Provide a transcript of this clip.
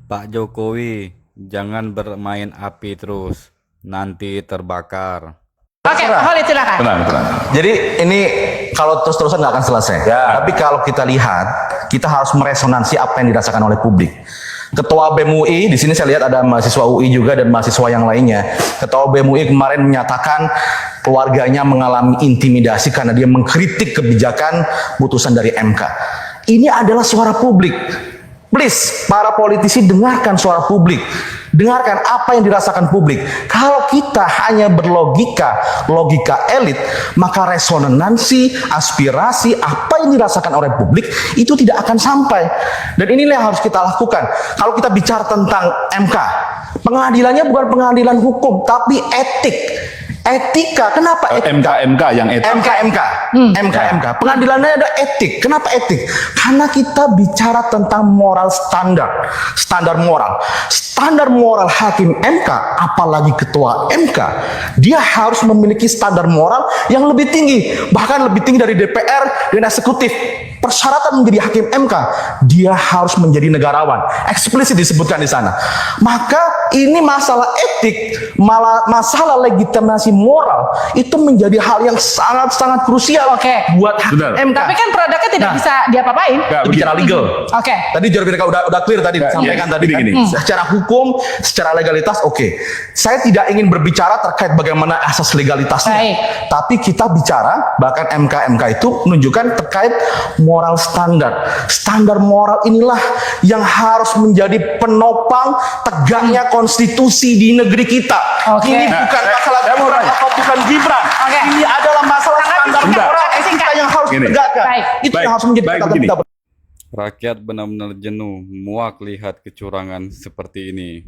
Pak Jokowi, jangan bermain api terus, nanti terbakar. Oke, Holid silakan. Tenang. Jadi ini kalau terus-terusan nggak akan selesai. Ya. Tapi kalau kita lihat, kita harus meresonansi apa yang dirasakan oleh publik. Ketua BEM UI, di sini saya lihat ada mahasiswa UI juga dan mahasiswa yang lainnya. Ketua BEM UI kemarin menyatakan keluarganya mengalami intimidasi karena dia mengkritik kebijakan putusan dari MK. Ini adalah suara publik. Please, para politisi dengarkan suara publik. Dengarkan apa yang dirasakan publik. Kalau kita hanya berlogika, logika elit, maka resonansi, aspirasi, apa yang dirasakan oleh publik, itu tidak akan sampai. Dan inilah yang harus kita lakukan. Kalau kita bicara tentang MK, pengadilannya bukan pengadilan hukum, tapi etik. Etika, kenapa etika? MK yang etik. MK. Pengadilannya ada etik. Kenapa etik? Karena kita bicara tentang moral standar. Standar moral. Standar moral hakim MK, apalagi ketua MK, dia harus memiliki standar moral yang lebih tinggi. Bahkan lebih tinggi dari DPR dan eksekutif. Persyaratan menjadi hakim MK, dia harus menjadi negarawan. Eksplisit disebutkan di sana. Maka ini masalah etik, masalah legitimasi moral itu menjadi hal yang sangat-sangat krusial buat hakim MK. Tapi kan produknya tidak bisa diapa-apain. Itu bicara legal. Oke. Tadi Juru Bicara udah clear tadi disampaikan tadi kan. Secara hukum, secara legalitas oke. Saya tidak ingin berbicara terkait bagaimana asas legalitasnya. Baik. Tapi kita bicara bahkan MK itu menunjukkan terkait moral standar. Standar moral inilah yang harus menjadi penopang tegaknya konstitusi di negeri kita. Oke. Ini bukan masalah Gibran atau bukan Gibran. Oke. Ini adalah masalah standar moral etika yang harus ditegakkan. Baik. Itu yang harus menjadi catatan kita. Rakyat benar-benar jenuh, muak lihat kecurangan seperti ini.